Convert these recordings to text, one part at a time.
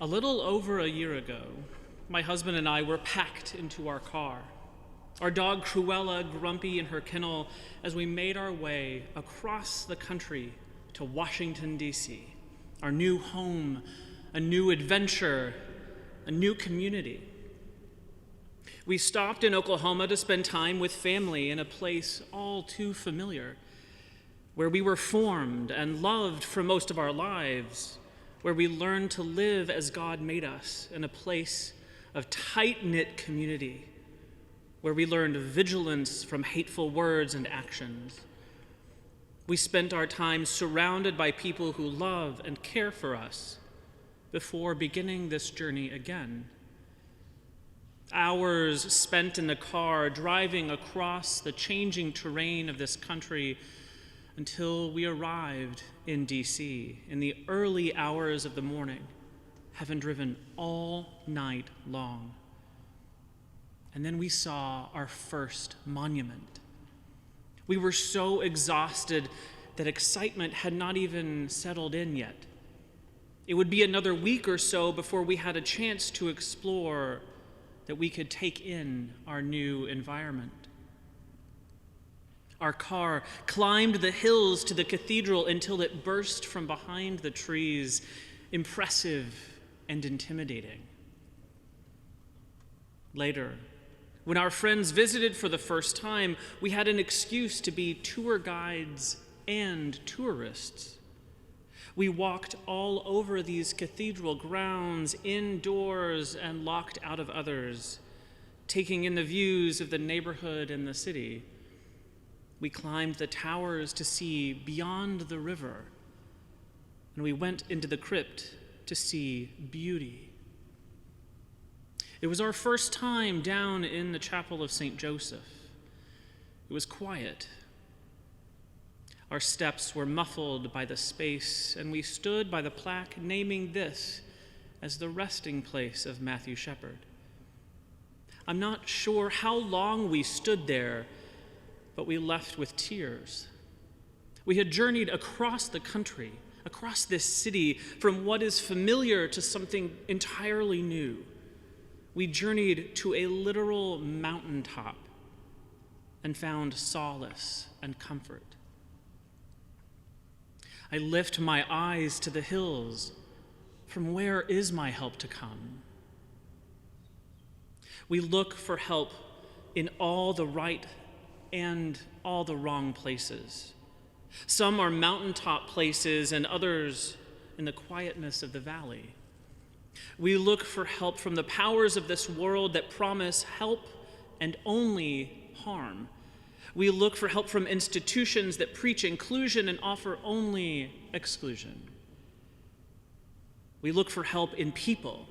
A little over a year ago, my husband and I were packed into our car, our dog Cruella grumpy in her kennel, as we made our way across the country to Washington, D.C., our new home, a new adventure, a new community. We stopped in Oklahoma to spend time with family in a place all too familiar, where we were formed and loved for most of our lives, where we learned to live as God made us, in a place of tight-knit community, where we learned vigilance from hateful words and actions. We spent our time surrounded by people who love and care for us before beginning this journey again. Hours spent in the car driving across the changing terrain of this country until we arrived in D.C. in the early hours of the morning, having driven all night long. And then we saw our first monument. We were so exhausted that excitement had not even settled in yet. It would be another week or so before we had a chance to explore, that we could take in our new environment. Our car climbed the hills to the cathedral until it burst from behind the trees, impressive and intimidating. Later, when our friends visited for the first time, we had an excuse to be tour guides and tourists. We walked all over these cathedral grounds, indoors and locked out of others, taking in the views of the neighborhood and the city. We climbed the towers to see beyond the river, and we went into the crypt to see beauty. It was our first time down in the chapel of St. Joseph. It was quiet. Our steps were muffled by the space, and we stood by the plaque naming this as the resting place of Matthew Shepard. I'm not sure how long we stood there, but we left with tears. We had journeyed across the country, across this city, from what is familiar to something entirely new. We journeyed to a literal mountaintop and found solace and comfort. I lift my eyes to the hills. From where is my help to come? We look for help in all the right and all the wrong places. Some are mountaintop places and others in the quietness of the valley. We look for help from the powers of this world that promise help and only harm. We look for help from institutions that preach inclusion and offer only exclusion. We look for help in people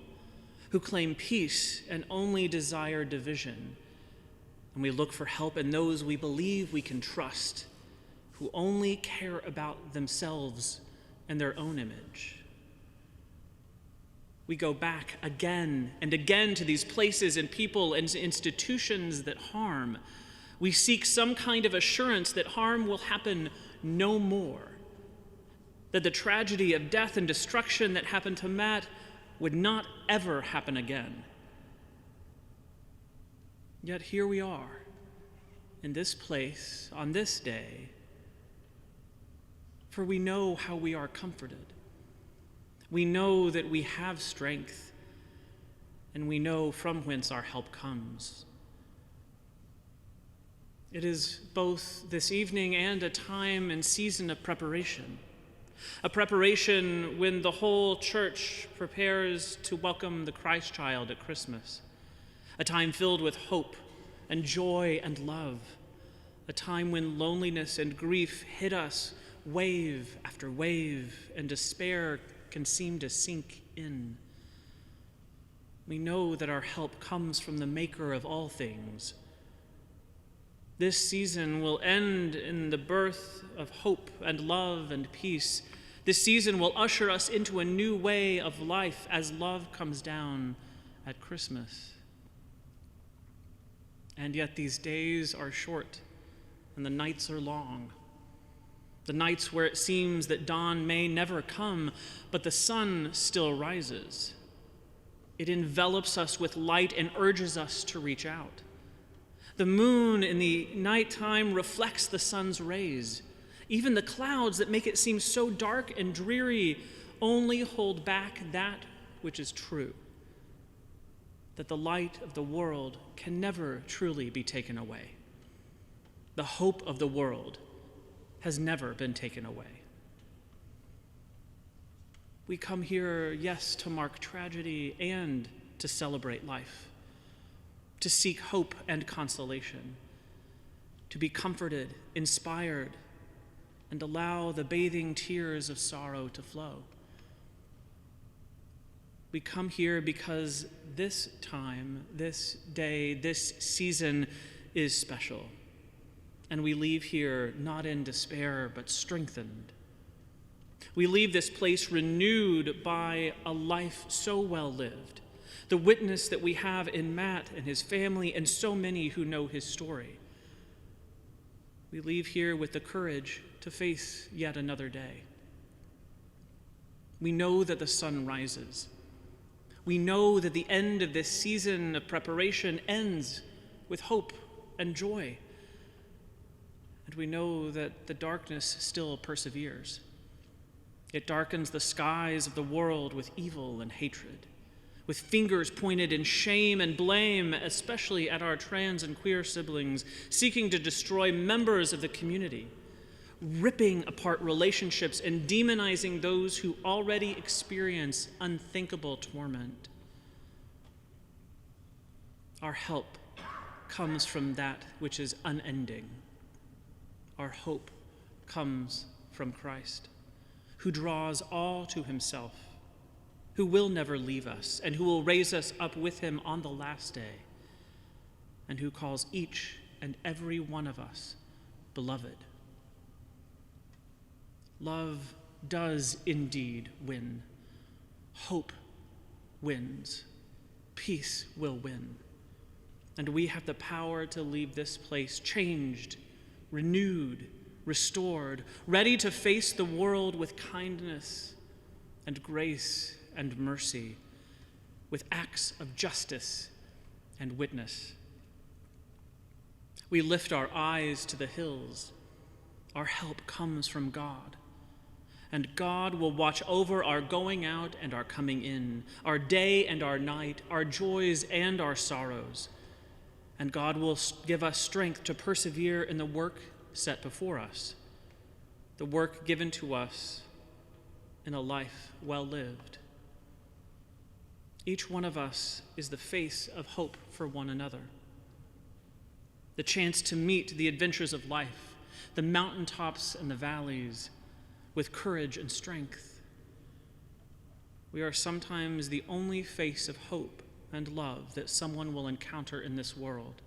who claim peace and only desire division. And we look for help in those we believe we can trust, who only care about themselves and their own image. We go back again and again to these places and people and institutions that harm. We seek some kind of assurance that harm will happen no more, that the tragedy of death and destruction that happened to Matt would not ever happen again. Yet here we are, in this place, on this day, for we know how we are comforted. We know that we have strength, and we know from whence our help comes. It is both this evening and a time and season of preparation, a preparation when the whole church prepares to welcome the Christ child at Christmas, a time filled with hope and joy and love, a time when loneliness and grief hit us wave after wave and despair can seem to sink in. We know that our help comes from the maker of all things. This season will end in the birth of hope and love and peace. This season will usher us into a new way of life as love comes down at Christmas. And yet these days are short and the nights are long. The nights where it seems that dawn may never come, but the sun still rises. It envelops us with light and urges us to reach out. The moon in the nighttime reflects the sun's rays. Even the clouds that make it seem so dark and dreary only hold back that which is true, that the light of the world can never truly be taken away. The hope of the world has never been taken away. We come here, yes, to mark tragedy and to celebrate life, to seek hope and consolation, to be comforted, inspired, and allow the bathing tears of sorrow to flow. We come here because this time, this day, this season is special, and we leave here not in despair, but strengthened. We leave this place renewed by a life so well lived, the witness that we have in Matt and his family and so many who know his story. We leave here with the courage to face yet another day. We know that the sun rises. We know that the end of this season of preparation ends with hope and joy. And we know that the darkness still perseveres. It darkens the skies of the world with evil and hatred, with fingers pointed in shame and blame, especially at our trans and queer siblings, seeking to destroy members of the community, ripping apart relationships and demonizing those who already experience unthinkable torment. Our help comes from that which is unending. Our hope comes from Christ, who draws all to himself, who will never leave us, and who will raise us up with him on the last day, and who calls each and every one of us beloved. Love does indeed win. Hope wins. Peace will win. And we have the power to leave this place changed, renewed, restored, ready to face the world with kindness and grace and mercy, with acts of justice and witness. We lift our eyes to the hills. Our help comes from God. And God will watch over our going out and our coming in, our day and our night, our joys and our sorrows. And God will give us strength to persevere in the work set before us, the work given to us in a life well lived. Each one of us is the face of hope for one another, the chance to meet the adventures of life, the mountaintops and the valleys, with courage and strength. We are sometimes the only face of hope and love that someone will encounter in this world.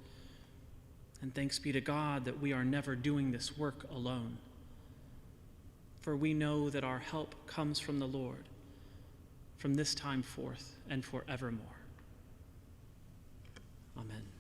And thanks be to God that we are never doing this work alone. For we know that our help comes from the Lord, from this time forth and forevermore. Amen.